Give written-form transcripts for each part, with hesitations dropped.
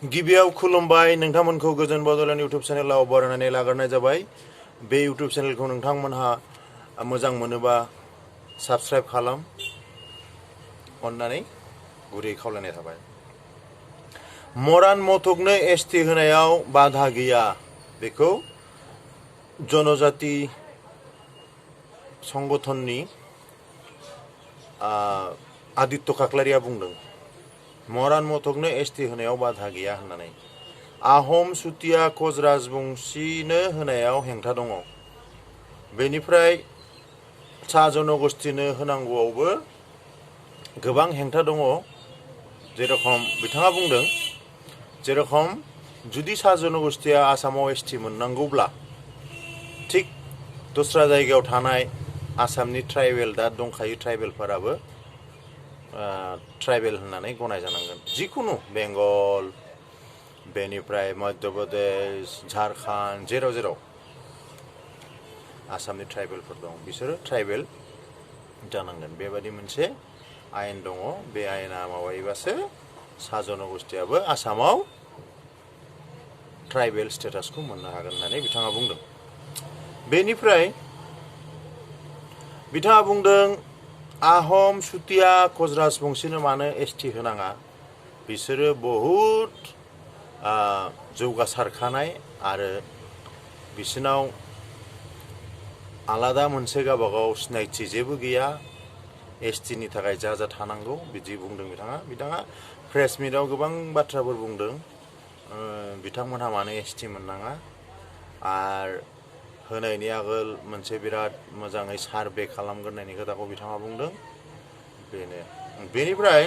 गिबियाव खुलुमबाय नोंथांमोनखौ गोजोन बड'लेण्ड इउट्युब चेनेलाव बरायनानै लाग्रोनाय जाबाय। बे इउट्युब चेनेलखौ नोंथांमोनहा मोजां मोनोबा साबस्क्राइब खालाम, अननानै गुरै खावलायनाय थाबाय। मरान मथकनो एसटि होनायाव बाधा गैया, बेखौ जनजाति संगठननि आदित्य काकलारिया बुंदों। मरान मथकनो एसटि होनायाव बाधा गैया होननानै। आहम चुटिया कच राजबंशीनो होनायाव हेंथा दङ। बेनिफ्राय सा जनगोष्ठीनो होनांगौआवबो गोबां हेंथा दङ। जेरखम बिथाङा बुंदों, जेरखम जुदि सा जनगोष्ठीया आसामाव एसटि मोननांगौब्ला थिक दस्रा जायगायाव थानाय आसामनि ट्राइबेल दा दंखायो ट्राइबेलफोराबो ट्राइबेल होननानै गनाय जानांगोन। जिखुनु बेंगल, बेनिफ्राय मध्य प्रदेश, झारखंड, जेराव जेराव आसामनि ट्राइबेलफोर दं बिसोरो ट्राइबेल जानांगोन। बेबादि मोनसे आयेन दङ। बे आयेना माबायोबासो सा जनगोष्ठीयाबो आसामाव ट्राइबेल स्टेटासखौ मोननो हागोन होननानै बिथाङा बुंदों। बेनिफ्राय बिथाङा बुंदों, आहम चुटिया कच राजबंशीनो मानो एसटि होनाङा, बिसोरो बहुद जौगासारखानाय आरो बिसोरनाव आलादा मोनसे गावबागाव सिनायथि जेबो गैया। एसटिनि थाखाय जा जा थानांगौ बिदि बुंदों बिथाङा प्रेस मिटआव गोबां बाथ्राफोर बुंदों। बिथांमोनहा मानो एसटि मोननाङा आरो होनायनि आगोल मोनसे बिराद मोजाङै सार्भे खालामगोन होननायनि खोथाखौ बिथाङा बुंदों। बेनिफ्राय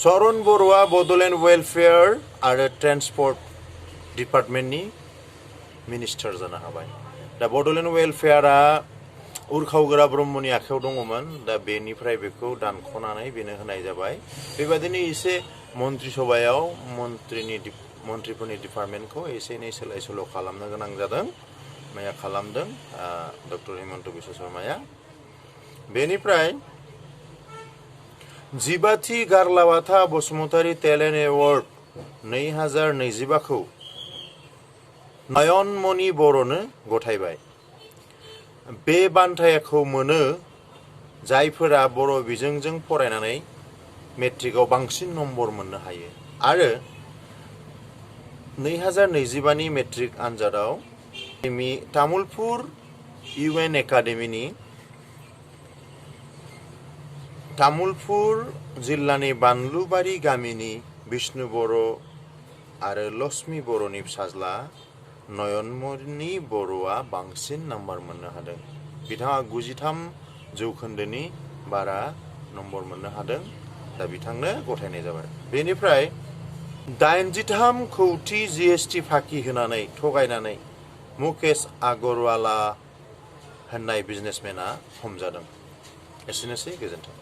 चरण बरुवा बड'लेण्ड वेलफेयार आरो ट्रेन्सपर्ट डिपार्टमेन्टनि मिनिस्टार जानो हाबाय। दा बड'लेण्ड वेलफेयारा उर्खावगोरा ब्रह्मनि आखायाव दङमोन। दा बेनिफ्राय बेखौ दानख'नानै बेनो होनाय जाबाय। बेबादिनो एसे मन्त्रि सभायाव मन्थ्रिफोरनि डिपार्टमेन्टखौ एसे एनै सोलाय सोल' खालामनो गोनां जादों। माया खालामदों डक्टर हिमन्त बिश्व शर्माया। बेनिफ्राय 15थि गारलाबाथा बसुमतारी टेलेन्ट एवार्ड 2025खौ नयनमणि बर'नो गथायबाय। बे बान्थाखौ मोनो जायफोरा बर' बिजोंजों फरायनानै मेट्रिकआव बांसिन नम्बर मोननो हायो। आरो 2025नि मेट्रिक आनजादाव तामुलपुर इउएन एकाडेमिनि तामुलपुर जिल्लानि बानलुबारि गामिनि बिष्णु बर' आरो लक्ष्मी बर'नि फिसाज्ला नयनमणि बर'आ बांसिन नाम्बार मोननो हादों। बिथाङा 93% बारा नम्बर मोननो हादों। दा बिथांनो गथायनाय जाबाय। बेनिफ्राय 83 कौटि जीएसटी फाखि होनानै थगायनानै मुकेश अगरवाला होननाय बिजनेसमेना हमजादों। एसेनोसै, गोजोन्थों।